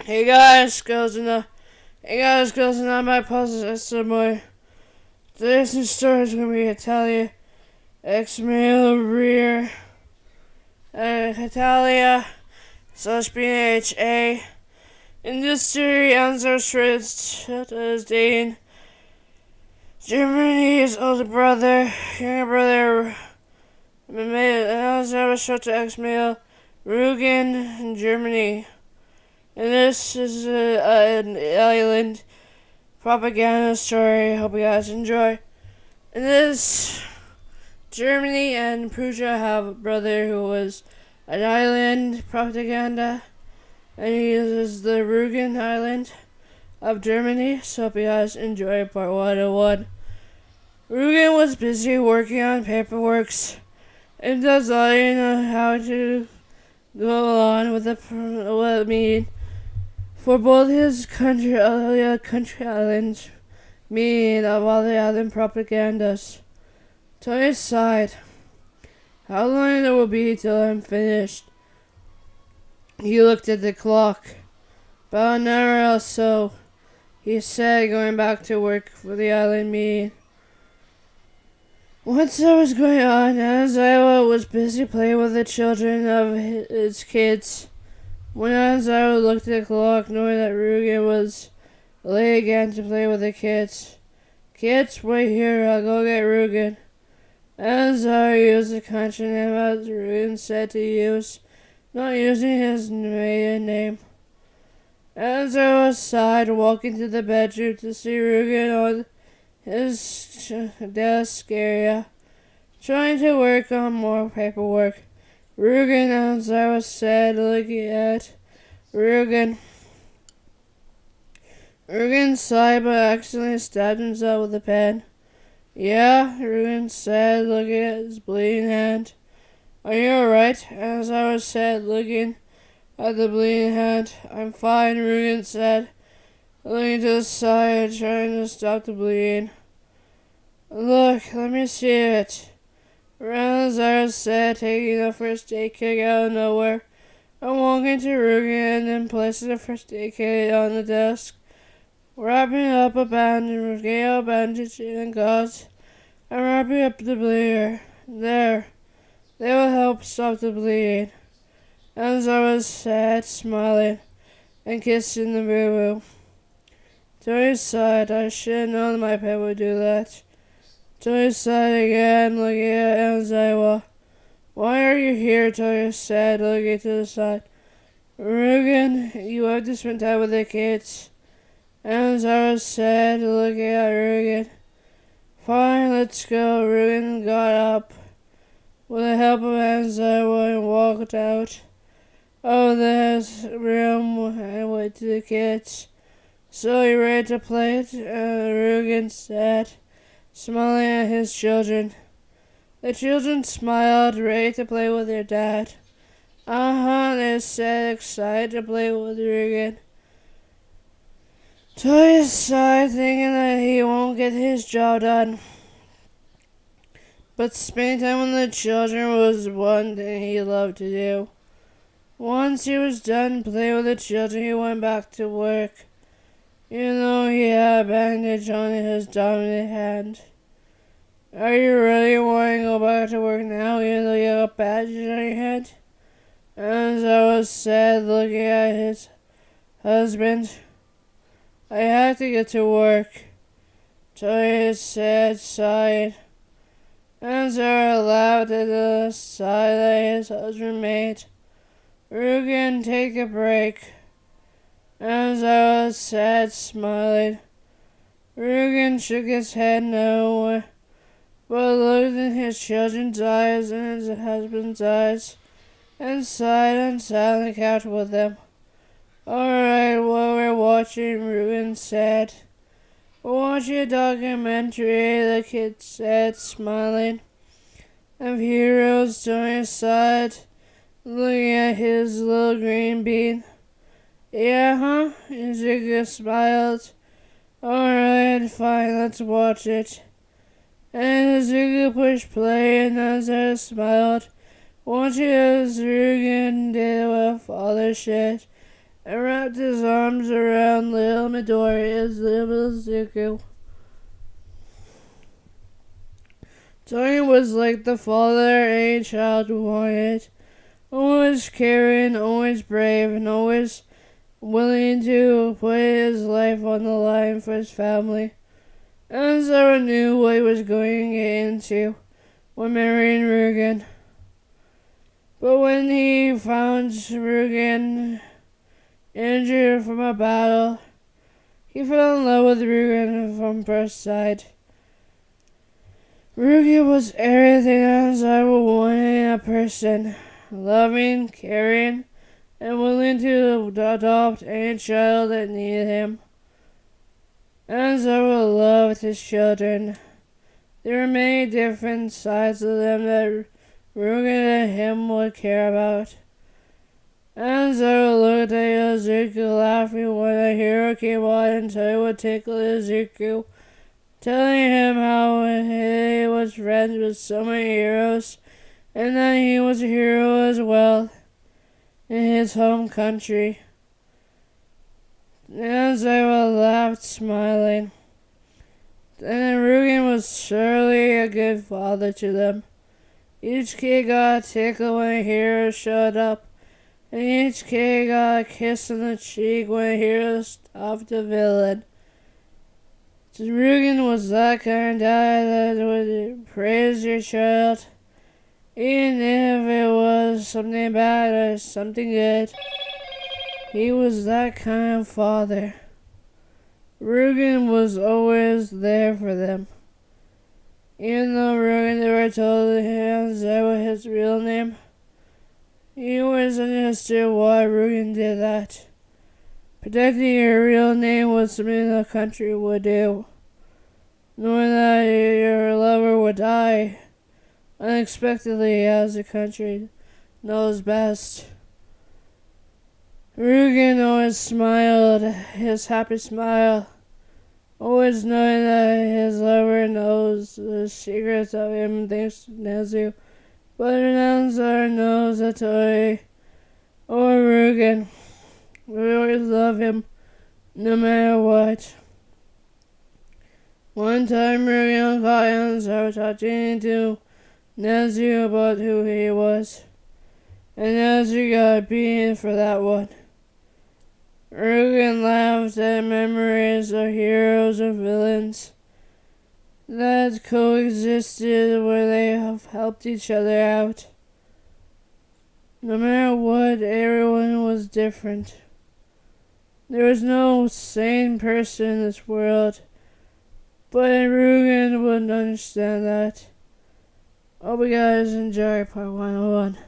Girls and I'm my puzzle somewhere. Today's new story is gonna be Hetalia, Male Rugen, Hetalia / BNHA. In this story, Aizawa Shota is dating Germany's older brother, younger brother, Aizawa Shota Male Rugen in Germany. And this is an island propaganda story. Hope you guys enjoy. In this, Germany and Prussia have a brother who was an island propaganda, and he is the Rugen Island of Germany. So hope you guys enjoy part 101. Rugen was busy working on paperwork and does all you know how to go on with the meeting for both his country islands, meaning of all the island propagandas. Tony sighed. How long it will be till I'm finished? He looked at the clock. About an hour or so, he said, going back to work for the island meeting. Once that was going on, Aizawa was busy playing with the children of his kids. When Aizawa looked at the clock, knowing that Rugen was late again to play with the kids. Kids, wait here, I'll go get Rugen. Aizawa used the country name as Rugen said to use, not using his maiden name. Aizawa sighed, walking to the bedroom to see Rugen on his desk area, trying to work on more paperwork. Rugen, Aizawa said, looking at Rugen. Rugen sighed but accidentally stabbed himself with a pen. Yeah, Rugen said, looking at his bleeding hand. Are you alright? Aizawa said, looking at the bleeding hand. I'm fine, Rugen said, looking to the side, trying to stop the bleeding. Look, let me see it. Aizawa said, taking the first aid kit out of nowhere and walking to Rugen and placing the first aid kit on the desk, wrapping up a bandage and gauze, and wrapping up the bleeder. There, they will help stop the bleeding. Aizawa said, smiling and kissing the boo-boo. Tony sighed. I should have known my pet would do that. Tony sighed again, looking at Aizawa. Why are you here? Tony said, looking to the side. Rugen, you have to spend time with the kids. Aizawa said, looking at Rugen. Fine, let's go. Rugen got up with the help of Aizawa and walked out of the room and went to the kids. So you ready to play it? Rugen said, smiling at his children. The children smiled, ready to play with their dad. They said, excited to play with Rugen. Toya sighed, thinking that he won't get his job done. But spending time with the children was one thing he loved to do. Once he was done playing with the children, he went back to work, even though he had a bandage on his dominant hand. Are you really wanting to go back to work now, even though you have a bandage on your head? Aizawa said, looking at his husband. I have to get to work, Toya said, sighing. Aizawa laughed at the sigh that his husband made. Rugen, take a break, Aizawa said, smiling. Rugen shook his head no, but looked in his children's eyes and his husband's eyes, and sighed and sat on the couch with them. Alright, what we're watching, Rugen said. We're watching a documentary, the kid said, smiling. Of heroes doing his side, looking at his little green bean. Yeah, huh? Izuka smiled. Alright, fine, let's watch it. And Izuka pushed play and Aizawa smiled, watching as Rugen did what father said. and wrapped his arms around little Midoriya's little Zuko. Tony was like the father any child wanted, always caring, always brave, and always willing to put his life on the line for his family. And Zara knew what he was going into when marrying Rugen. But when he found Rugen injured from a battle, he fell in love with Rugen from first sight. Rugen was everything Aizawa wanted in a person, loving, caring, and willing to adopt any child that needed him. Aizawa loved his children. There were many different sides of them that Rugen and him would care about. Aizawa looked at Izuku laughing when a hero came on until he would tickle Izuku, telling him how he was friends with so many heroes and that he was a hero as well in his home country. Aizawa laughed, smiling. And Rugen was surely a good father to them. Each kid got a tickle when a hero showed up, and each kid got a kiss on the cheek when a hero stopped a villain. Rugen was that kind of dad that would praise your child, even if it was something bad or something good. He was that kind of father. Rugen was always there for them. Even though Rugen never told Aizawa his real name, he always understood why Rugen did that. Protecting your real name was something the country would do. Knowing that your lover would die unexpectedly as the country knows best. Rugen always smiled, his happy smile, always knowing that his lover knows the secrets of him thanks to Nezu, but Nezu knows that Toy or Rugen will always love him no matter what. One time Rugen caught Aizawa talking to Nezu about who he was, and Nezu got a beating for that one. Rugen laughed at memories of heroes or villains that coexisted where they have helped each other out. No matter what, everyone was different. There was no sane person in this world, but Rugen would understand that. Hope you guys enjoy part 101.